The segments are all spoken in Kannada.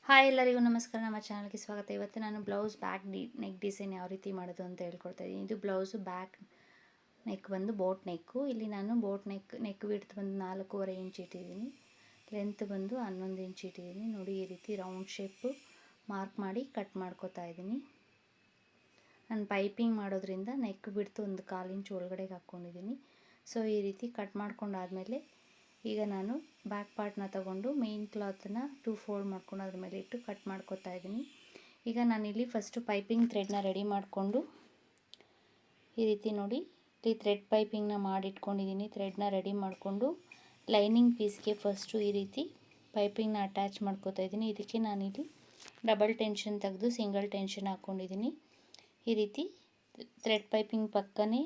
ಹಾಯ್ ಎಲ್ಲರಿಗೂ ನಮಸ್ಕಾರ. ನಮ್ಮ ಚಾನಲ್ಗೆ ಸ್ವಾಗತ. ಇವತ್ತು ನಾನು ಬ್ಲೌಸ್ ಬ್ಯಾಕ್ ನೆಕ್ ಡಿಸೈನ್ ಯಾವ ರೀತಿ ಮಾಡೋದು ಅಂತ ಹೇಳ್ಕೊಡ್ತಾ ಇದ್ದೀನಿ. ಇದು ಬ್ಲೌಸು ಬ್ಯಾಕ್ ನೆಕ್ ಬಂದು ಬೋಟ್ ನೆಕ್ಕು. ಇಲ್ಲಿ ನಾನು ಬೋಟ್ ನೆಕ್ ವಿಡ್ತ್ ಬಂದು 4.5 ಇಂಚ್ ಇಟ್ಟಿದ್ದೀನಿ. ಲೆಂತ್ ಬಂದು 11 ಇಂಚ್ ಇಟ್ಟಿದ್ದೀನಿ. ನೋಡಿ, ಈ ರೀತಿ ರೌಂಡ್ ಶೇಪು ಮಾರ್ಕ್ ಮಾಡಿ ಕಟ್ ಮಾಡ್ಕೋತಾ ಇದ್ದೀನಿ. ನಾನು ಪೈಪಿಂಗ್ ಮಾಡೋದ್ರಿಂದ ನೆಕ್ ವಿಡ್ತ್ ಒಂದು 1/4 ಇಂಚ್ ಒಳಗಡೆಗೆ ಹಾಕ್ಕೊಂಡಿದ್ದೀನಿ. ಸೊ ಈ ರೀತಿ ಕಟ್ ಮಾಡ್ಕೊಂಡಾದಮೇಲೆ ಈಗ ನಾನು ಬ್ಯಾಕ್ ಪಾರ್ಟ್ನ ತಗೊಂಡು ಮೇನ್ ಕ್ಲಾತನ್ನ 2 ಫೋಲ್ಡ್ ಮಾಡ್ಕೊಂಡು ಅದ್ರ ಮೇಲೆ ಇಟ್ಟು ಕಟ್ ಮಾಡ್ಕೋತಾ ಇದ್ದೀನಿ. ಈಗ ನಾನಿಲ್ಲಿ ಫಸ್ಟು ಪೈಪಿಂಗ್ ಥ್ರೆಡ್ನ ರೆಡಿ ಮಾಡಿಕೊಂಡು ಈ ರೀತಿ ನೋಡಿ, ಇಲ್ಲಿ ಥ್ರೆಡ್ ಪೈಪಿಂಗ್ನ ಮಾಡಿಟ್ಕೊಂಡಿದ್ದೀನಿ. ಥ್ರೆಡ್ನ ರೆಡಿ ಮಾಡಿಕೊಂಡು ಲೈನಿಂಗ್ ಪೀಸ್ಗೆ ಫಸ್ಟು ಈ ರೀತಿ ಪೈಪಿಂಗ್ನ ಅಟ್ಯಾಚ್ ಮಾಡ್ಕೋತಾ ಇದ್ದೀನಿ. ಇದಕ್ಕೆ ನಾನಿಲ್ಲಿ ಡಬಲ್ ಟೆನ್ಷನ್ ತೆಗೆದು ಸಿಂಗಲ್ ಟೆನ್ಷನ್ ಹಾಕ್ಕೊಂಡಿದ್ದೀನಿ. ಈ ರೀತಿ ಥ್ರೆಡ್ ಪೈಪಿಂಗ್ ಪಕ್ಕನೇ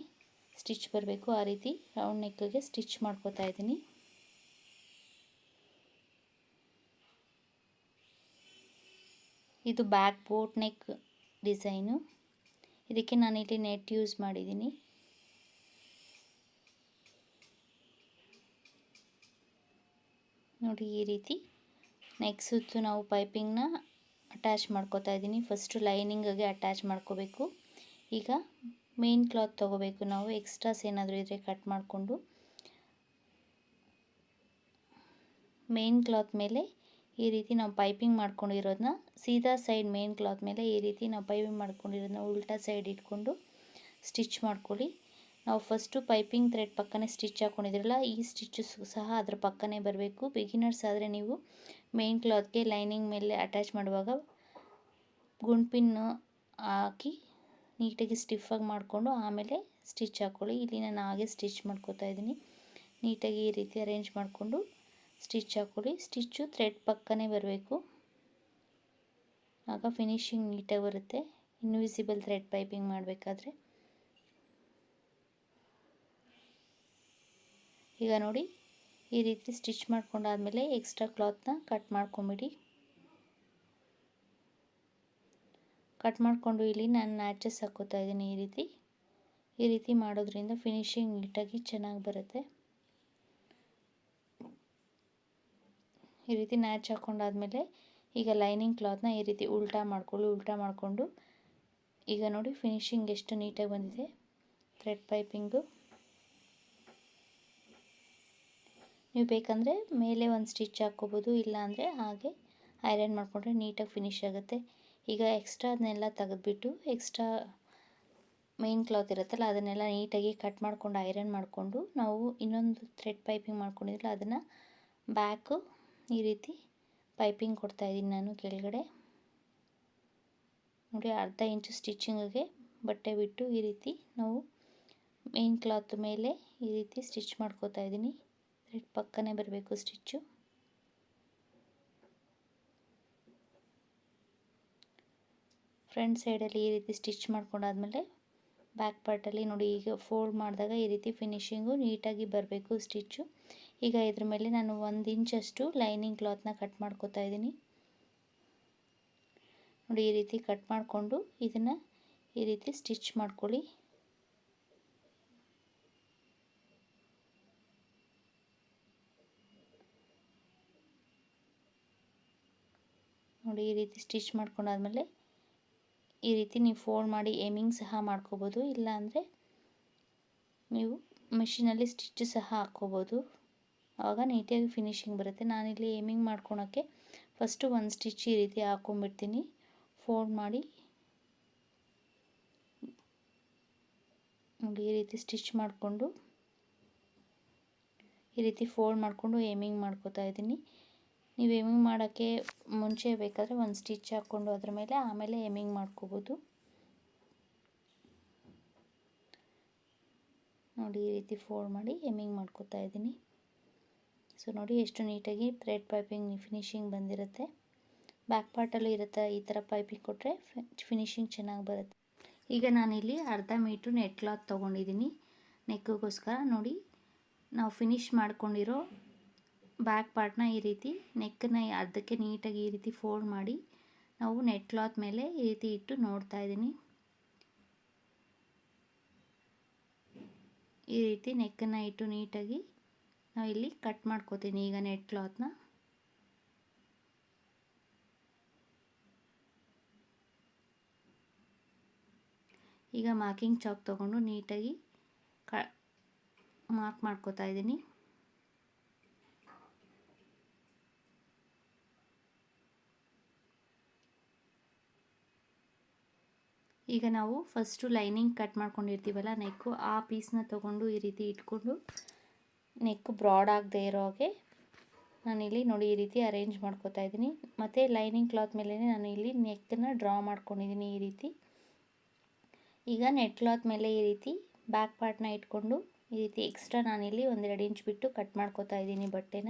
ಸ್ಟಿಚ್ ಬರಬೇಕು, ಆ ರೀತಿ ರೌಂಡ್ ನೆಕ್ಗೆ ಸ್ಟಿಚ್ ಮಾಡ್ಕೋತಾ ಇದ್ದೀನಿ. ಇದು ಬ್ಯಾಕ್ ಬೋಟ್ ನೆಕ್ ಡಿಸೈನು. ಇದಕ್ಕೆ ನಾನಿಲ್ಲಿ ನೆಟ್ ಯೂಸ್ ಮಾಡಿದ್ದೀನಿ. ನೋಡಿ, ಈ ರೀತಿ ನೆಕ್ ಸುತ್ತು ನಾವು ಪೈಪಿಂಗ್ನ ಅಟ್ಯಾಚ್ ಮಾಡ್ಕೋತಾ ಇದ್ದೀನಿ. ಫಸ್ಟು ಲೈನಿಂಗಿಗೆ ಅಟ್ಯಾಚ್ ಮಾಡ್ಕೋಬೇಕು. ಈಗ ಮೇನ್ ಕ್ಲಾತ್ ತೊಗೋಬೇಕು. ನಾವು ಎಕ್ಸ್ಟ್ರಾಸ್ ಏನಾದರೂ ಇದ್ದರೆ ಕಟ್ ಮಾಡಿಕೊಂಡು ಮೇನ್ ಕ್ಲಾತ್ ಮೇಲೆ ಈ ರೀತಿ ನಾವು ಪೈಪಿಂಗ್ ಮಾಡ್ಕೊಂಡಿರೋದನ್ನ ಸೀದಾ ಸೈಡ್ ಮೇನ್ ಕ್ಲಾತ್ ಮೇಲೆ ಈ ರೀತಿ ನಾವು ಪೈಪಿಂಗ್ ಮಾಡ್ಕೊಂಡಿರೋದನ್ನ ಉಲ್ಟಾ ಸೈಡ್ ಇಟ್ಕೊಂಡು ಸ್ಟಿಚ್ ಮಾಡ್ಕೊಳ್ಳಿ. ನಾವು ಫಸ್ಟು ಪೈಪಿಂಗ್ ಥ್ರೆಡ್ ಪಕ್ಕನೇ ಸ್ಟಿಚ್ ಹಾಕ್ಕೊಂಡಿದ್ರಲ್ಲ, ಈ ಸ್ಟಿಚ್ಚು ಸಹ ಅದ್ರ ಪಕ್ಕನೇ ಬರಬೇಕು. ಬಿಗಿನರ್ಸ್ ಆದರೆ ನೀವು ಮೇನ್ ಕ್ಲಾತ್ಗೆ ಲೈನಿಂಗ್ ಮೇಲೆ ಅಟ್ಯಾಚ್ ಮಾಡುವಾಗ ಗುಂಡ್ಪಿನ್ನು ಹಾಕಿ ನೀಟಾಗಿ ಸ್ಟಿಫಾಗಿ ಮಾಡಿಕೊಂಡು ಆಮೇಲೆ ಸ್ಟಿಚ್ ಹಾಕ್ಕೊಳ್ಳಿ. ಇಲ್ಲಿ ನಾನು ಹಾಗೆ ಸ್ಟಿಚ್ ಮಾಡ್ಕೋತಾ ಇದ್ದೀನಿ. ನೀಟಾಗಿ ಈ ರೀತಿ ಅರೇಂಜ್ ಮಾಡಿಕೊಂಡು ಸ್ಟಿಚ್ ಹಾಕ್ಕೊಳ್ಳಿ. ಸ್ಟಿಚ್ಚು ಥ್ರೆಡ್ ಪಕ್ಕನೇ ಬರಬೇಕು, ಆಗ ಫಿನಿಶಿಂಗ್ ನೀಟಾಗಿ ಬರುತ್ತೆ ಇನ್ವಿಸಿಬಲ್ ಥ್ರೆಡ್ ಪೈಪಿಂಗ್ ಮಾಡಬೇಕಾದ್ರೆ. ಈಗ ನೋಡಿ, ಈ ರೀತಿ ಸ್ಟಿಚ್ ಮಾಡ್ಕೊಂಡಾದಮೇಲೆ ಎಕ್ಸ್ಟ್ರಾ ಕ್ಲಾತ್ನ ಕಟ್ ಮಾಡ್ಕೊಂಬಿಡಿ. ಕಟ್ ಮಾಡಿಕೊಂಡು ಇಲ್ಲಿ ನಾನು ನ್ಯಾಚಸ್ ಹಾಕ್ಕೋತಾ ಇದ್ದೀನಿ. ಈ ರೀತಿ ಮಾಡೋದ್ರಿಂದ ಫಿನಿಶಿಂಗ್ ನೀಟಾಗಿ ಚೆನ್ನಾಗಿ ಬರುತ್ತೆ. ಈ ರೀತಿ ನ್ಯಾಚ್ ಹಾಕ್ಕೊಂಡಾದ್ಮೇಲೆ ಈಗ ಲೈನಿಂಗ್ ಕ್ಲಾತ್ನ ಈ ರೀತಿ ಉಲ್ಟಾ ಮಾಡಿಕೊಂಡು ಈಗ ನೋಡಿ ಫಿನಿಶಿಂಗ್ ಎಷ್ಟು ನೀಟಾಗಿ ಬಂದಿದೆ ಥ್ರೆಡ್ ಪೈಪಿಂಗು. ನೀವು ಬೇಕಂದರೆ ಮೇಲೆ ಒಂದು ಸ್ಟಿಚ್ ಹಾಕ್ಕೋಬೋದು, ಇಲ್ಲಾಂದರೆ ಹಾಗೆ ಐರನ್ ಮಾಡಿಕೊಂಡ್ರೆ ನೀಟಾಗಿ ಫಿನಿಶ್ ಆಗುತ್ತೆ. ಈಗ ಎಕ್ಸ್ಟ್ರಾದನ್ನೆಲ್ಲ ತೆಗೆದುಬಿಟ್ಟು ಎಕ್ಸ್ಟ್ರಾ ಮೇನ್ ಕ್ಲಾತ್ ಇರುತ್ತಲ್ಲ ಅದನ್ನೆಲ್ಲ ನೀಟಾಗಿ ಕಟ್ ಮಾಡ್ಕೊಂಡು ಐರನ್ ಮಾಡಿಕೊಂಡು ನಾವು ಇನ್ನೊಂದು ಥ್ರೆಡ್ ಪೈಪಿಂಗ್ ಮಾಡ್ಕೊಂಡಿದ್ರಲ್ಲ ಅದನ್ನು ಬ್ಯಾಕು ಈ ರೀತಿ ಪೈಪಿಂಗ್ ಕೊಡ್ತಾಯಿದ್ದೀನಿ ನಾನು ಕೆಳಗಡೆ. ನೋಡಿ, ಅರ್ಧ ಇಂಚು ಸ್ಟಿಚಿಂಗಿಗೆ ಬಟ್ಟೆ ಬಿಟ್ಟು ಈ ರೀತಿ ನಾವು ಮೇನ್ ಕ್ಲಾತ್ ಮೇಲೆ ಈ ರೀತಿ ಸ್ಟಿಚ್ ಮಾಡ್ಕೋತಾ ಇದ್ದೀನಿ. ಥ್ರೆಡ್ ಪಕ್ಕನೇ ಬರಬೇಕು ಸ್ಟಿಚ್ಚು. ಫ್ರಂಟ್ ಸೈಡಲ್ಲಿ ಈ ರೀತಿ ಸ್ಟಿಚ್ ಮಾಡ್ಕೊಂಡಾದ್ಮೇಲೆ ಬ್ಯಾಕ್ ಪಾರ್ಟಲ್ಲಿ ನೋಡಿ, ಈಗ ಫೋಲ್ಡ್ ಮಾಡಿದಾಗ ಈ ರೀತಿ ಫಿನಿಶಿಂಗು ನೀಟಾಗಿ ಬರಬೇಕು ಸ್ಟಿಚ್ಚು. ಈಗ ಇದ್ರ ಮೇಲೆ ನಾನು 1 ಇಂಚಷ್ಟು ಲೈನಿಂಗ್ ಕ್ಲಾತ್ನ ಕಟ್ ಮಾಡ್ಕೋತಾ ಇದ್ದೀನಿ. ನೋಡಿ, ಈ ರೀತಿ ಕಟ್ ಮಾಡಿಕೊಂಡು ಇದನ್ನು ಈ ರೀತಿ ಸ್ಟಿಚ್ ಮಾಡ್ಕೊಳ್ಳಿ. ನೋಡಿ, ಈ ರೀತಿ ಸ್ಟಿಚ್ ಮಾಡ್ಕೊಂಡಾದ್ಮೇಲೆ ಈ ರೀತಿ ನೀವು ಫೋಲ್ಡ್ ಮಾಡಿ ಏಮಿಂಗ್ ಸಹ ಮಾಡ್ಕೋಬೋದು, ಇಲ್ಲಾಂದರೆ ನೀವು ಮಿಷಿನಲ್ಲಿ ಸ್ಟಿಚ್ ಸಹ ಹಾಕ್ಕೋಬೋದು, ಆವಾಗ ನೀಟಾಗಿ ಫಿನಿಶಿಂಗ್ ಬರುತ್ತೆ. ನಾನಿಲ್ಲಿ ಏಮಿಂಗ್ ಮಾಡ್ಕೊಳಕ್ಕೆ ಫಸ್ಟು ಒಂದು ಸ್ಟಿಚ್ ಈ ರೀತಿ ಹಾಕ್ಕೊಂಬಿಡ್ತೀನಿ. ಫೋಲ್ಡ್ ಮಾಡಿ ನೋಡಿ, ಈ ರೀತಿ ಸ್ಟಿಚ್ ಮಾಡಿಕೊಂಡು ಈ ರೀತಿ ಫೋಲ್ಡ್ ಮಾಡಿಕೊಂಡು ಏಮಿಂಗ್ ಮಾಡ್ಕೋತಾ ಇದ್ದೀನಿ. ನೀವು ಏಮಿಂಗ್ ಮಾಡೋಕ್ಕೆ ಮುಂಚೆ ಬೇಕಾದರೆ ಒಂದು ಸ್ಟಿಚ್ ಹಾಕ್ಕೊಂಡು ಅದ್ರ ಮೇಲೆ ಆಮೇಲೆ ಏಮಿಂಗ್ ಮಾಡ್ಕೋಬೋದು. ನೋಡಿ, ಈ ರೀತಿ ಫೋಲ್ಡ್ ಮಾಡಿ ಏಮಿಂಗ್ ಮಾಡ್ಕೋತಾ ಇದ್ದೀನಿ. ಸೊ ನೋಡಿ ಎಷ್ಟು ನೀಟಾಗಿ ಥ್ರೆಡ್ ಪೈಪಿಂಗ್ ಫಿನಿಶಿಂಗ್ ಬಂದಿರುತ್ತೆ. ಬ್ಯಾಕ್ ಪಾರ್ಟಲ್ಲೂ ಇರುತ್ತೆ, ಈ ಥರ ಪೈಪಿಂಗ್ ಕೊಟ್ಟರೆ ಫಿನಿಶಿಂಗ್ ಚೆನ್ನಾಗಿ ಬರುತ್ತೆ. ಈಗ ನಾನಿಲ್ಲಿ ಅರ್ಧ ಮೀಟ್ರ್ ನೆಟ್ ಕ್ಲಾತ್ ತೊಗೊಂಡಿದ್ದೀನಿ ನೆಕ್ಗೋಸ್ಕರ. ನೋಡಿ, ನಾವು ಫಿನಿಶ್ ಮಾಡ್ಕೊಂಡಿರೋ ಬ್ಯಾಕ್ ಪಾರ್ಟ್ನ ಈ ರೀತಿ ನೆಕ್ಕನ್ನ ಅರ್ಧಕ್ಕೆ ನೀಟಾಗಿ ಈ ರೀತಿ ಫೋಲ್ಡ್ ಮಾಡಿ ನಾವು ನೆಟ್ ಕ್ಲಾತ್ ಮೇಲೆ ಈ ರೀತಿ ಇಟ್ಟು ನೋಡ್ತಾ ಇದ್ದೀನಿ. ಈ ರೀತಿ ನೆಕ್ಕನ್ನು ಇಟ್ಟು ನೀಟಾಗಿ ನಾವು ಇಲ್ಲಿ ಕಟ್ ಮಾಡ್ಕೋತೀನಿ ಈಗ ನೆಟ್ ಕ್ಲಾತ್ನ. ಈಗ ಮಾರ್ಕಿಂಗ್ ಚಾಕ್ ತೊಗೊಂಡು ನೀಟಾಗಿ ಮಾರ್ಕ್ ಮಾಡ್ಕೋತಾ ಇದ್ದೀನಿ. ಈಗ ನಾವು ಫಸ್ಟು ಲೈನಿಂಗ್ ಕಟ್ ಮಾಡ್ಕೊಂಡಿರ್ತೀವಲ್ಲ ನೆಕ್ಕು, ಆ ಪೀಸ್ನ ತೊಗೊಂಡು ಈ ರೀತಿ ಇಟ್ಕೊಂಡು ನೆಕ್ ಬ್ರಾಡ್ ಆಗದೆ ಇರೋ ಹಾಗೆ ನಾನಿಲ್ಲಿ ನೋಡಿ ಈ ರೀತಿ ಅರೇಂಜ್ ಮಾಡ್ಕೋತಾ ಇದ್ದೀನಿ. ಮತ್ತು ಲೈನಿಂಗ್ ಕ್ಲಾತ್ ಮೇಲೆ ನಾನು ಇಲ್ಲಿ ನೆಕ್ಕನ್ನು ಡ್ರಾ ಮಾಡ್ಕೊಂಡಿದ್ದೀನಿ ಈ ರೀತಿ. ಈಗ ನೆಟ್ ಕ್ಲಾತ್ ಮೇಲೆ ಈ ರೀತಿ ಬ್ಯಾಕ್ ಪಾರ್ಟ್ನ ಇಟ್ಕೊಂಡು ಈ ರೀತಿ ಎಕ್ಸ್ಟ್ರಾ ನಾನಿಲ್ಲಿ 1-2 ಇಂಚ್ ಬಿಟ್ಟು ಕಟ್ ಮಾಡ್ಕೋತಾ ಇದ್ದೀನಿ ಬಟ್ಟೆನ.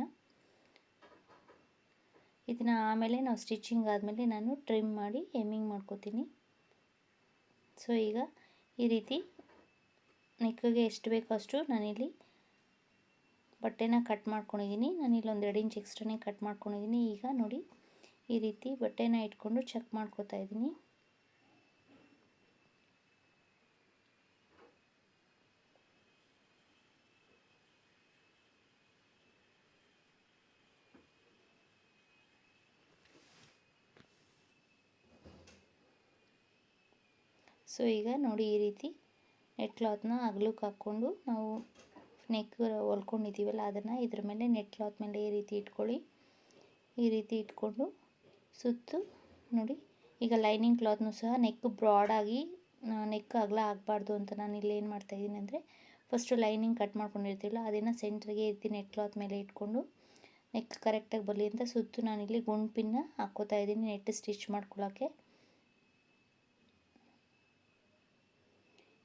ಇದನ್ನು ಆಮೇಲೆ ನಾವು ಸ್ಟಿಚಿಂಗ್ ಆದಮೇಲೆ ನಾನು ಟ್ರಿಮ್ ಮಾಡಿ ಎಮ್ಮಿಂಗ್ ಮಾಡ್ಕೋತೀನಿ. ಸೊ ಈಗ ಈ ರೀತಿ ನೆಕ್ಗೆ ಎಷ್ಟು ಬೇಕೋ ಅಷ್ಟು ನಾನಿಲ್ಲಿ ಬಟ್ಟೆನ ಕಟ್ ಮಾಡ್ಕೊಂಡಿದ್ದೀನಿ. ನಾನಿಲ್ಲಿ 1-2 ಇಂಚ್ ಎಕ್ಸ್ಟ್ರಾನೇ ಕಟ್ ಮಾಡ್ಕೊಂಡಿದ್ದೀನಿ. ಈಗ ನೋಡಿ ಈ ರೀತಿ ಬಟ್ಟೆನ ಇಟ್ಕೊಂಡು ಚೆಕ್ ಮಾಡ್ಕೋತಾ ಇದ್ದೀನಿ. ಸೊ ಈಗ ನೋಡಿ ಈ ರೀತಿ ನೆಟ್ ಕ್ಲಾತ್ನ ಅಗಲಕ್ಕೆ ಹಾಕ್ಕೊಂಡು ನಾವು ನೆಕ್ ಹೊಲ್ಕೊಂಡಿದ್ದೀವಲ್ಲ ಅದನ್ನು ಇದ್ರ ಮೇಲೆ ನೆಟ್ ಕ್ಲಾತ್ ಮೇಲೆ ಈ ರೀತಿ ಇಟ್ಕೊಳ್ಳಿ. ಈ ರೀತಿ ಇಟ್ಕೊಂಡು ಸುತ್ತು ನೋಡಿ ಈಗ ಲೈನಿಂಗ್ ಕ್ಲಾತ್ನೂ ಸಹ ನೆಕ್ ಬ್ರಾಡಾಗಿ ನೆಕ್ ಅಗಲ ಆಗಬಾರ್ದು ಅಂತ ನಾನು ಇಲ್ಲಿ ಏನು ಮಾಡ್ತಾಯಿದ್ದೀನಿ ಅಂದರೆ ಫಸ್ಟು ಲೈನಿಂಗ್ ಕಟ್ ಮಾಡ್ಕೊಂಡಿರ್ತೀವಲ್ಲ ಅದನ್ನು ಸೆಂಟ್ರಿಗೆ ಈ ರೀತಿ ನೆಟ್ ಕ್ಲಾತ್ ಮೇಲೆ ಇಟ್ಕೊಂಡು ನೆಕ್ ಕರೆಕ್ಟಾಗಿ ಬರಲಿ ಅಂತ ಸುತ್ತು ನಾನಿಲ್ಲಿ ಗುಂಡ್ಪಿನ್ನ ಹಾಕ್ಕೋತಾ ಇದ್ದೀನಿ ನೆಟ್ ಸ್ಟಿಚ್ ಮಾಡ್ಕೊಳ್ಳೋಕ್ಕೆ.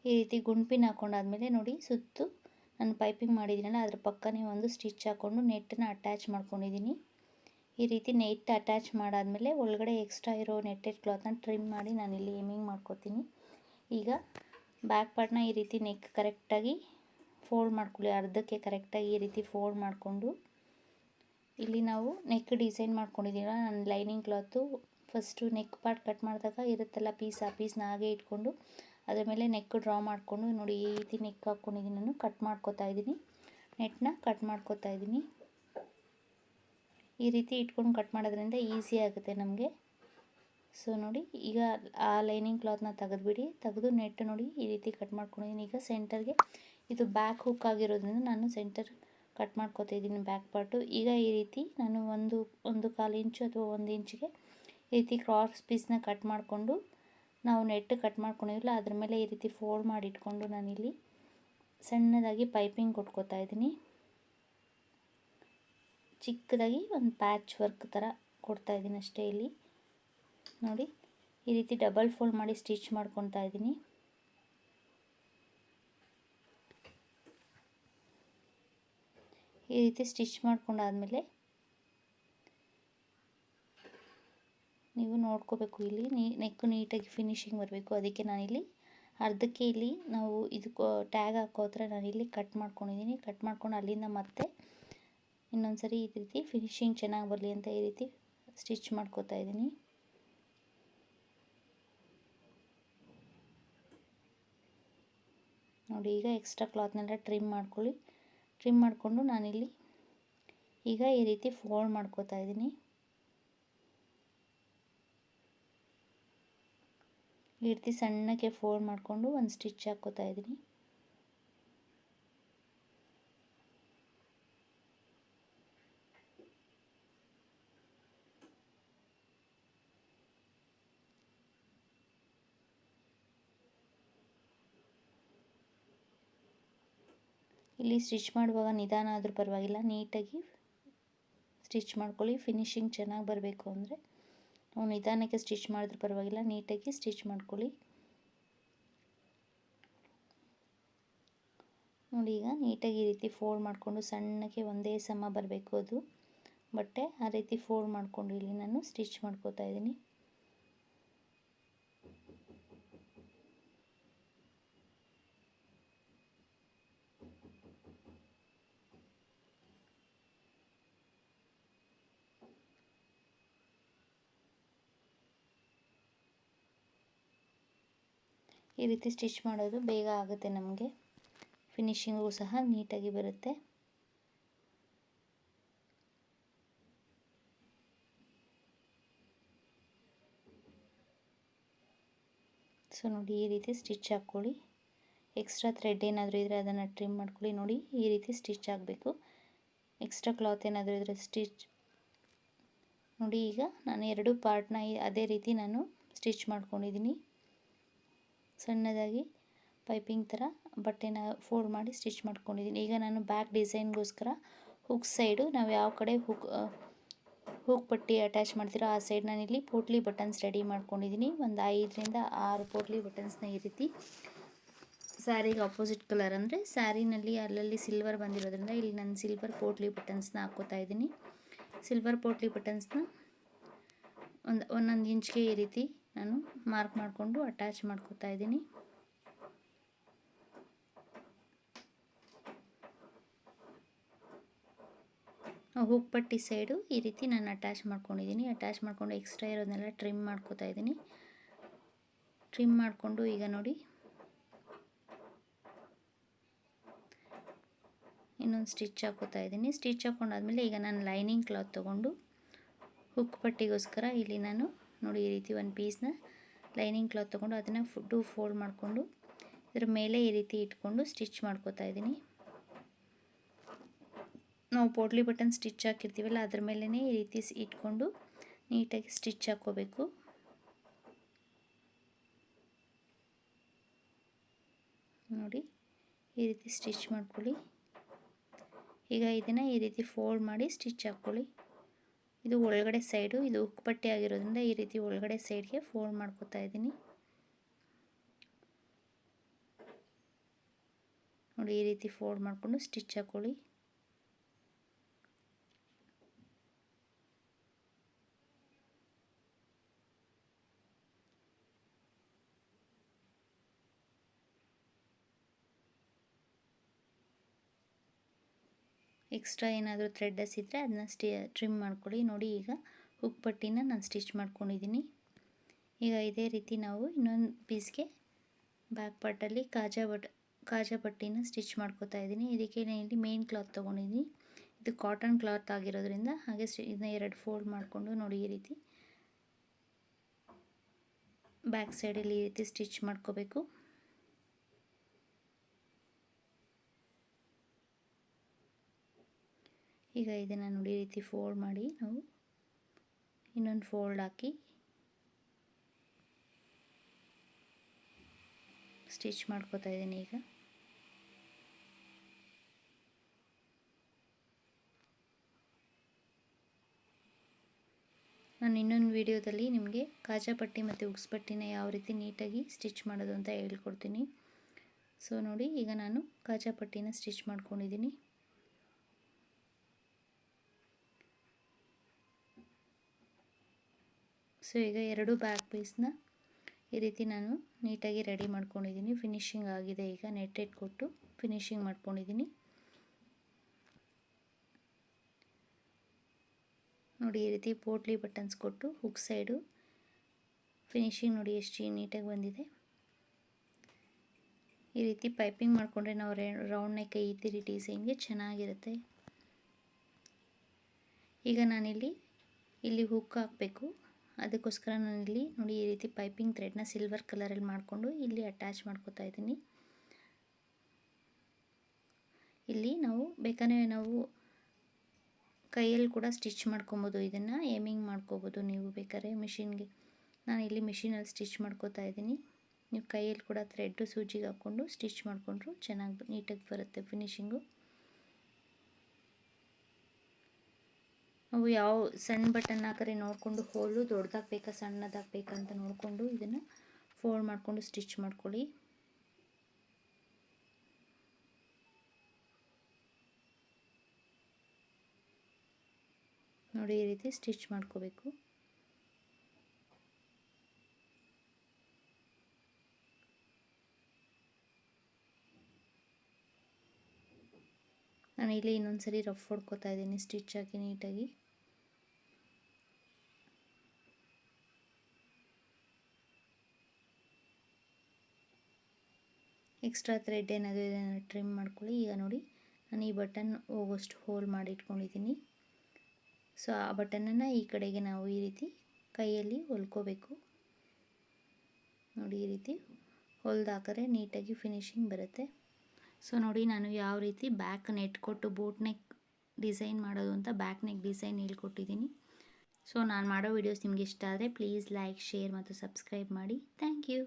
ಈ ರೀತಿ ಗುಂಡ್ಪಿನ ಹಾಕ್ಕೊಂಡಾದ್ಮೇಲೆ ನೋಡಿ ಸುತ್ತು ನಾನು ಪೈಪಿಂಗ್ ಮಾಡಿದ್ದೀನಲ್ಲ ಅದ್ರ ಪಕ್ಕನೇ ಒಂದು ಸ್ಟಿಚ್ ಹಾಕ್ಕೊಂಡು ನೆಟ್ಟನ್ನು ಅಟ್ಯಾಚ್ ಮಾಡ್ಕೊಂಡಿದ್ದೀನಿ. ಈ ರೀತಿ ನೆಟ್ ಅಟ್ಯಾಚ್ ಮಾಡಾದಮೇಲೆ ಒಳಗಡೆ ಎಕ್ಸ್ಟ್ರಾ ಇರೋ ನೆಟ್ಟೆಡ್ ಕ್ಲಾತ್ನ ಟ್ರಿಮ್ ಮಾಡಿ ನಾನಿಲ್ಲಿ ಎಮ್ಮಿಂಗ್ ಮಾಡ್ಕೋತೀನಿ. ಈಗ ಬ್ಯಾಕ್ ಪಾರ್ಟ್ನ ಈ ರೀತಿ ನೆಕ್ ಕರೆಕ್ಟಾಗಿ ಫೋಲ್ಡ್ ಮಾಡ್ಕೊಳ್ಳಿ, ಅರ್ಧಕ್ಕೆ ಕರೆಕ್ಟಾಗಿ ಈ ರೀತಿ ಫೋಲ್ಡ್ ಮಾಡಿಕೊಂಡು ಇಲ್ಲಿ ನಾವು ನೆಕ್ ಡಿಸೈನ್ ಮಾಡ್ಕೊಂಡಿದ್ದೀರ ನಾನು lining cloth first neck part cut ಮಾಡಿದಾಗ ಇರುತ್ತಲ್ಲ ಪೀಸ್, ಆ ಪೀಸ್ನ ಹಾಗೆ ಇಟ್ಕೊಂಡು ಅದರ ಮೇಲೆ ನೆಕ್ ಡ್ರಾ ಮಾಡಿಕೊಂಡು ನೋಡಿ ಈ ರೀತಿ ನೆಕ್ ಹಾಕ್ಕೊಂಡಿದ್ದೀನಿ. ನಾನು ಕಟ್ ಮಾಡ್ಕೋತಾ ಇದ್ದೀನಿ, ನೆಟ್ನ ಕಟ್ ಮಾಡ್ಕೋತಾ ಇದ್ದೀನಿ. ಈ ರೀತಿ ಇಟ್ಕೊಂಡು ಕಟ್ ಮಾಡೋದ್ರಿಂದ ಈಸಿ ಆಗುತ್ತೆ ನಮಗೆ. ಸೊ ನೋಡಿ ಈಗ ಆ ಲೈನಿಂಗ್ ಕ್ಲಾತ್ನ ತೆಗೆದು ನೆಟ್ ನೋಡಿ ಈ ರೀತಿ ಕಟ್ ಮಾಡ್ಕೊಂಡಿದ್ದೀನಿ. ಈಗ ಸೆಂಟರ್ಗೆ ಇದು ಬ್ಯಾಕ್ ಹುಕ್ ಆಗಿರೋದ್ರಿಂದ ನಾನು ಸೆಂಟರ್ ಕಟ್ ಮಾಡ್ಕೋತಾ ಇದ್ದೀನಿ ಬ್ಯಾಕ್ ಪಾರ್ಟು. ಈಗ ಈ ರೀತಿ ನಾನು 1.25 ಇಂಚು ಅಥವಾ 1 ಇಂಚಿಗೆ ಈ ರೀತಿ ಕ್ರಾಸ್ ಪೀಸ್ನ ಕಟ್ ಮಾಡಿಕೊಂಡು ನಾವು ನೆಟ್ ಕಟ್ ಮಾಡ್ಕೊಂಡಿರಲ್ಲ ಅದ್ರ ಮೇಲೆ ಈ ರೀತಿ ಫೋಲ್ಡ್ ಮಾಡಿ ಇಟ್ಕೊಂಡು ನಾನಿಲ್ಲಿ ಸಣ್ಣದಾಗಿ ಪೈಪಿಂಗ್ ಕೊಟ್ಕೋತಾ ಇದ್ದೀನಿ. ಚಿಕ್ಕದಾಗಿ ಒಂದು ಪ್ಯಾಚ್ ವರ್ಕ್ ಥರ ಕೊಡ್ತಾ ಇದ್ದೀನಿ ಅಷ್ಟೇ. ಇಲ್ಲಿ ನೋಡಿ ಈ ರೀತಿ ಡಬಲ್ ಫೋಲ್ಡ್ ಮಾಡಿ ಸ್ಟಿಚ್ ಮಾಡ್ಕೊತಾ ಇದ್ದೀನಿ. ಈ ರೀತಿ ಸ್ಟಿಚ್ ಮಾಡ್ಕೊಂಡಾದ್ಮೇಲೆ ನೀವು ನೋಡ್ಕೋಬೇಕು, ಇಲ್ಲಿ ನೆಕ್ ನೀಟಾಗಿ ಫಿನಿಶಿಂಗ್ ಬರಬೇಕು. ಅದಕ್ಕೆ ನಾನಿಲ್ಲಿ ಅರ್ಧಕ್ಕೆ ಇಲ್ಲಿ ನಾವು ಇದಕ್ಕೆ ಟ್ಯಾಗ್ ಹಾಕೋ ಹತ್ರ ನಾನಿಲ್ಲಿ ಕಟ್ ಮಾಡ್ಕೊಂಡಿದ್ದೀನಿ. ಕಟ್ ಮಾಡ್ಕೊಂಡು ಅಲ್ಲಿಂದ ಮತ್ತೆ ಇನ್ನೊಂದು ಸರಿ ಈ ರೀತಿ ಫಿನಿಶಿಂಗ್ ಚೆನ್ನಾಗಿ ಬರಲಿ ಅಂತ ಈ ರೀತಿ ಸ್ಟಿಚ್ ಮಾಡ್ಕೋತಾ ಇದ್ದೀನಿ. ನೋಡಿ ಈಗ ಎಕ್ಸ್ಟ್ರಾ ಕ್ಲಾತ್ನೆಲ್ಲ ಟ್ರಿಮ್ ಮಾಡ್ಕೊಳ್ಳಿ. ಟ್ರಿಮ್ ಮಾಡಿಕೊಂಡು ನಾನಿಲ್ಲಿ ಈಗ ಈ ರೀತಿ ಫೋಲ್ಡ್ ಮಾಡ್ಕೋತಾ ಇದ್ದೀನಿ. ಈ ರೀತಿ ಸಣ್ಣಕ್ಕೆ ಫೋಲ್ಡ್ ಮಾಡಿಕೊಂಡು ಒಂದು ಸ್ಟಿಚ್ ಹಾಕ್ಕೋತಾ ಇದ್ದೀನಿ. ಇಲ್ಲಿ ಸ್ಟಿಚ್ ಮಾಡುವಾಗ ನಿಧಾನ ಆದರೂ ಪರವಾಗಿಲ್ಲ, ನೀಟಾಗಿ ಸ್ಟಿಚ್ ಮಾಡ್ಕೊಳ್ಳಿ. ಫಿನಿಶಿಂಗ್ ಚೆನ್ನಾಗಿ ಬರಬೇಕು ಅಂದರೆ ನಾವು ನಿಧಾನಕ್ಕೆ ಸ್ಟಿಚ್ ಮಾಡಿದ್ರೂ ಪರವಾಗಿಲ್ಲ, ನೀಟಾಗಿ ಸ್ಟಿಚ್ ಮಾಡ್ಕೊಳ್ಳಿ. ನೋಡಿ ಈಗ ನೀಟಾಗಿ ಈ ರೀತಿ ಫೋಲ್ಡ್ ಮಾಡಿಕೊಂಡು ಸಣ್ಣಕ್ಕೆ ಒಂದೇ ಸಮ ಬರಬೇಕು ಅದು ಬಟ್ಟೆ, ಆ ರೀತಿ ಫೋಲ್ಡ್ ಮಾಡಿಕೊಂಡು ಇಲ್ಲಿ ನಾನು ಸ್ಟಿಚ್ ಮಾಡ್ಕೋತಾ ಇದ್ದೀನಿ. ಈ ರೀತಿ ಸ್ಟಿಚ್ ಮಾಡೋದು ಬೇಗ ಆಗುತ್ತೆ ನಮಗೆ, ಫಿನಿಶಿಂಗು ಸಹ ನೀಟಾಗಿ ಬರುತ್ತೆ. ಸೊ ನೋಡಿ ಈ ರೀತಿ ಸ್ಟಿಚ್ ಹಾಕ್ಕೊಳ್ಳಿ. ಎಕ್ಸ್ಟ್ರಾ ಥ್ರೆಡ್ ಏನಾದರೂ ಇದ್ದರೆ ಅದನ್ನು ಟ್ರಿಮ್ ಮಾಡ್ಕೊಳ್ಳಿ. ನೋಡಿ ಈ ರೀತಿ ಸ್ಟಿಚ್ ಆಗಬೇಕು. ಎಕ್ಸ್ಟ್ರಾ ಕ್ಲಾತ್ ಏನಾದರೂ ಇದ್ದರೆ ಸ್ಟಿಚ್ ನೋಡಿ. ಈಗ ನಾನು ಎರಡು ಪಾರ್ಟ್ನ ಅದೇ ರೀತಿ ನಾನು ಸ್ಟಿಚ್ ಮಾಡ್ಕೊಂಡಿದ್ದೀನಿ. ಸಣ್ಣದಾಗಿ ಪೈಪಿಂಗ್ ಥರ ಬಟ್ಟೆನ ಫೋಲ್ಡ್ ಮಾಡಿ ಸ್ಟಿಚ್ ಮಾಡ್ಕೊಂಡಿದ್ದೀನಿ. ಈಗ ನಾನು ಬ್ಯಾಕ್ ಡಿಸೈನ್ಗೋಸ್ಕರ ಹುಕ್ ಸೈಡು ನಾವು ಯಾವ ಕಡೆ ಹುಕ್ ಪಟ್ಟಿ ಅಟ್ಯಾಚ್ ಮಾಡ್ತೀರೋ ಆ ಸೈಡ್ ನಾನಿಲ್ಲಿ ಪೋಟ್ಲಿ ಬಟನ್ಸ್ ರೆಡಿ ಮಾಡ್ಕೊಂಡಿದ್ದೀನಿ. ಒಂದು 5 ರಿಂದ 6 ಪೋಟ್ಲಿ ಬಟನ್ಸ್ನ ಈ ರೀತಿ ಸ್ಯಾರಿಗೆ ಆಪೋಸಿಟ್ ಕಲರ್ ಅಂದರೆ ಸ್ಯಾರಿನಲ್ಲಿ ಅಲ್ಲಲ್ಲಿ ಸಿಲ್ವರ್ ಬಂದಿರೋದ್ರಿಂದ ಇಲ್ಲಿ ನಾನು ಸಿಲ್ವರ್ ಪೋಟ್ಲಿ ಬಟನ್ಸ್ನ ಹಾಕ್ಕೋತಾ ಇದ್ದೀನಿ. ಸಿಲ್ವರ್ ಪೋಟ್ಲಿ ಬಟನ್ಸ್ನ ಒಂದೊಂದು ಇಂಚ್ಗೆ ಈ ರೀತಿ ನಾನು ಮಾರ್ಕ್ ಮಾಡಿಕೊಂಡು ಅಟ್ಯಾಚ್ ಮಾಡ್ಕೋತಾ ಇದ್ದೀನಿ. ಹುಕ್ ಪಟ್ಟಿ ಸೈಡು ಈ ರೀತಿ ನಾನು ಅಟ್ಯಾಚ್ ಮಾಡ್ಕೊಂಡಿದ್ದೀನಿ. ಅಟ್ಯಾಚ್ ಮಾಡಿಕೊಂಡು ಎಕ್ಸ್ಟ್ರಾ ಇರೋದನ್ನೆಲ್ಲ ಟ್ರಿಮ್ ಮಾಡ್ಕೋತಾ ಇದ್ದೀನಿ. ಟ್ರಿಮ್ ಮಾಡಿಕೊಂಡು ಈಗ ನೋಡಿ ಇನ್ನೊಂದು ಸ್ಟಿಚ್ ಹಾಕೋತಾ ಇದ್ದೀನಿ. ಸ್ಟಿಚ್ ಹಾಕೊಂಡಾದ್ಮೇಲೆ ಈಗ ನಾನು ಲೈನಿಂಗ್ ಕ್ಲಾತ್ ತೊಗೊಂಡು ಹುಕ್ ಪಟ್ಟಿಗೋಸ್ಕರ ಇಲ್ಲಿ ನಾನು ನೋಡಿ ಈ ರೀತಿ ಒಂದು ಪೀಸ್ನ ಲೈನಿಂಗ್ ಕ್ಲಾತ್ ತೊಗೊಂಡು ಅದನ್ನು ಫೋಲ್ಡ್ ಮಾಡಿಕೊಂಡು ಇದರ ಮೇಲೆ ಈ ರೀತಿ ಇಟ್ಕೊಂಡು ಸ್ಟಿಚ್ ಮಾಡ್ಕೋತಾ ಇದ್ದೀನಿ. ನಾವು ಪೋಟ್ಲಿ ಬಟನ್ ಸ್ಟಿಚ್ ಹಾಕಿರ್ತೀವಲ್ಲ ಅದ್ರ ಮೇಲೇ ಈ ರೀತಿ ಇಟ್ಕೊಂಡು ನೀಟಾಗಿ ಸ್ಟಿಚ್ ಹಾಕ್ಕೋಬೇಕು. ನೋಡಿ ಈ ರೀತಿ ಸ್ಟಿಚ್ ಮಾಡ್ಕೊಳ್ಳಿ. ಈಗ ಇದನ್ನು ಈ ರೀತಿ ಫೋಲ್ಡ್ ಮಾಡಿ ಸ್ಟಿಚ್ ಹಾಕ್ಕೊಳ್ಳಿ. ಇದು ಒಳಗಡೆ ಸೈಡು, ಇದು ಹುಕ್ ಪಟ್ಟಿ ಆಗಿರೋದ್ರಿಂದ ಈ ರೀತಿ ಒಳಗಡೆ ಸೈಡ್ಗೆ ಫೋಲ್ಡ್ ಮಾಡ್ಕೋತಾ ಇದ್ದೀನಿ. ನೋಡಿ ಈ ರೀತಿ ಫೋಲ್ಡ್ ಮಾಡಿಕೊಂಡು ಸ್ಟಿಚ್ ಹಾಕ್ಕೊಳ್ಳಿ. ಎಕ್ಸ್ಟ್ರಾ ಏನಾದರೂ ಥ್ರೆಡ್ ಹಸಿದ್ರೆ ಅದನ್ನ ಟ್ರಿಮ್ ಮಾಡ್ಕೊಳ್ಳಿ. ನೋಡಿ ಈಗ ಹುಕ್ ಪಟ್ಟಿನ ನಾನು ಸ್ಟಿಚ್ ಮಾಡ್ಕೊಂಡಿದ್ದೀನಿ. ಈಗ ಇದೇ ರೀತಿ ನಾವು ಇನ್ನೊಂದು ಪೀಸ್ಗೆ ಬ್ಯಾಕ್ ಪಾರ್ಟಲ್ಲಿ ಕಾಜಾ ಪಟ್ಟಿನ ಸ್ಟಿಚ್ ಮಾಡ್ಕೋತಾ ಇದ್ದೀನಿ. ಇದಕ್ಕೆ ನಾನು ಇಲ್ಲಿ ಮೇನ್ ಕ್ಲಾತ್ ತೊಗೊಂಡಿದ್ದೀನಿ. ಇದು ಕಾಟನ್ ಕ್ಲಾತ್ ಆಗಿರೋದ್ರಿಂದ ಹಾಗೆ ಇದನ್ನ 2 ಫೋಲ್ಡ್ ಮಾಡಿಕೊಂಡು ನೋಡಿ ಈ ರೀತಿ ಬ್ಯಾಕ್ ಸೈಡಲ್ಲಿ ಈ ರೀತಿ ಸ್ಟಿಚ್ ಮಾಡ್ಕೋಬೇಕು. ಈಗ ಇದನ್ನು ನೋಡಿ ಈ ರೀತಿ ಫೋಲ್ಡ್ ಮಾಡಿ ನಾವು ಇನ್ನೊಂದು ಫೋಲ್ಡ್ ಹಾಕಿ ಸ್ಟಿಚ್ ಮಾಡ್ಕೋತಾ ಇದ್ದೀನಿ. ಈಗ ನಾನು ಇನ್ನೊಂದು ವಿಡಿಯೋದಲ್ಲಿ ನಿಮಗೆ ಕಾಜಾ ಪಟ್ಟಿ ಮತ್ತು ಉಕ್ಸ್ ಪಟ್ಟಿನ ಯಾವ ರೀತಿ ನೀಟಾಗಿ ಸ್ಟಿಚ್ ಮಾಡೋದು ಅಂತ ಹೇಳ್ಕೊಡ್ತೀನಿ. ಸೊ ನೋಡಿ ಈಗ ನಾನು ಕಾಜಾ ಪಟ್ಟಿನ ಸ್ಟಿಚ್ ಮಾಡ್ಕೊಂಡಿದ್ದೀನಿ. ಸೊ ಈಗ 2 ಬ್ಯಾಕ್ ಪೀಸ್ನ ಈ ರೀತಿ ನಾನು ನೀಟಾಗಿ ರೆಡಿ ಮಾಡ್ಕೊಂಡಿದ್ದೀನಿ. ಫಿನಿಶಿಂಗ್ ಆಗಿದೆ. ಈಗ ನೆಟ್ಟೆಡ್ ಕೊಟ್ಟು ಫಿನಿಶಿಂಗ್ ಮಾಡ್ಕೊಂಡಿದ್ದೀನಿ. ನೋಡಿ ಈ ರೀತಿ ಪೋಟ್ಲಿ ಬಟನ್ಸ್ ಕೊಟ್ಟು ಹುಕ್ ಸೈಡು ಫಿನಿಶಿಂಗ್ ನೋಡಿ ಎಷ್ಟು ನೀಟಾಗಿ ಬಂದಿದೆ. ಈ ರೀತಿ ಪೈಪಿಂಗ್ ಮಾಡಿಕೊಂಡ್ರೆ ನಾವು ರೌಂಡ್ ನೆಕ್ ಈ ರೀತಿ ಡಿಸೈನ್ಗೆ ಚೆನ್ನಾಗಿರುತ್ತೆ. ಈಗ ನಾನಿಲ್ಲಿ ಹುಕ್ ಹಾಕಬೇಕು. ಅದಕ್ಕೋಸ್ಕರ ನಾನಿಲ್ಲಿ ನೋಡಿ ಈ ರೀತಿ ಪೈಪಿಂಗ್ ಥ್ರೆಡ್ನ ಸಿಲ್ವರ್ ಕಲರಲ್ಲಿ ಮಾಡಿಕೊಂಡು ಇಲ್ಲಿ ಅಟ್ಯಾಚ್ ಮಾಡ್ಕೋತಾ ಇದ್ದೀನಿ. ಇಲ್ಲಿ ನಾವು ಬೇಕಾದ್ರೆ ನಾವು ಕೈಯಲ್ಲಿ ಕೂಡ ಸ್ಟಿಚ್ ಮಾಡ್ಕೊಬೋದು. ಇದನ್ನು ಏಮಿಂಗ್ ಮಾಡ್ಕೋಬೋದು ನೀವು ಬೇಕಾದ್ರೆ ಮಿಷಿನ್ಗೆ. ನಾನಿಲ್ಲಿ ಮಿಷಿನಲ್ಲಿ ಸ್ಟಿಚ್ ಮಾಡ್ಕೋತಾ ಇದ್ದೀನಿ. ನೀವು ಕೈಯಲ್ಲಿ ಕೂಡ ಥ್ರೆಡ್ಡು ಸೂಜಿಗೆ ಹಾಕ್ಕೊಂಡು ಸ್ಟಿಚ್ ಮಾಡಿಕೊಂಡ್ರು ಚೆನ್ನಾಗಿ ನೀಟಾಗಿ ಬರುತ್ತೆ ಫಿನಿಶಿಂಗು. ನಾವು ಯಾವ ಸಣ್ಣ ಬಟನ್ ಹಾಕಿದ್ರೆ ನೋಡಿಕೊಂಡು ಹೋಲು ದೊಡ್ಡದಾಗಬೇಕಾ ಸಣ್ಣದಾಗಬೇಕಂತ ನೋಡಿಕೊಂಡು ಇದನ್ನು ಫೋಲ್ಡ್ ಮಾಡಿಕೊಂಡು ಸ್ಟಿಚ್ ಮಾಡ್ಕೊಳ್ಳಿ. ನೋಡಿ ಈ ರೀತಿ ಸ್ಟಿಚ್ ಮಾಡ್ಕೋಬೇಕು. ನಾನು ಇಲ್ಲಿ ಇನ್ನೊಂದ್ಸರಿ ರಫ್ ಹೊಡ್ಕೋತಾ ಇದ್ದೀನಿ ಸ್ಟಿಚ್ ಹಾಕಿ ನೀಟಾಗಿ. ಎಕ್ಸ್ಟ್ರಾ ಥ್ರೆಡ್ ಏನಾದರೂ ಇದನ್ನು ಟ್ರಿಮ್ ಮಾಡ್ಕೊಳ್ಳಿ. ಈಗ ನೋಡಿ ನಾನು ಈ ಬಟನ್ ಹೋಗೋಷ್ಟು ಹೋಲ್ ಮಾಡಿ ಇಟ್ಕೊಂಡಿದ್ದೀನಿ. ಸೊ ಆ ಬಟನನ್ನು ಈ ಕಡೆಗೆ ನಾವು ಈ ರೀತಿ ಕೈಯಲ್ಲಿ ಹೊಲ್ಕೋಬೇಕು. ನೋಡಿ ಈ ರೀತಿ ಹೊಲ್ದಾಕರೆ ನೀಟಾಗಿ ಫಿನಿಶಿಂಗ್ ಬರುತ್ತೆ. ಸೊ ನೋಡಿ ನಾನು ಯಾವ ರೀತಿ ಬ್ಯಾಕ್ ನೆಟ್ ಕೊಟ್ಟು ಬೋಟ್ ನೆಕ್ ಡಿಸೈನ್ ಮಾಡೋದು ಅಂತ ಬ್ಯಾಕ್ ನೆಕ್ ಡಿಸೈನ್ ಹೇಳ್ಕೊಟ್ಟಿದ್ದೀನಿ. ಸೊ ನಾನು ಮಾಡೋ ವೀಡಿಯೋಸ್ ನಿಮಗೆ ಇಷ್ಟ ಆದರೆ ಪ್ಲೀಸ್ ಲೈಕ್, ಶೇರ್ ಮತ್ತು ಸಬ್ಸ್ಕ್ರೈಬ್ ಮಾಡಿ. Thank you.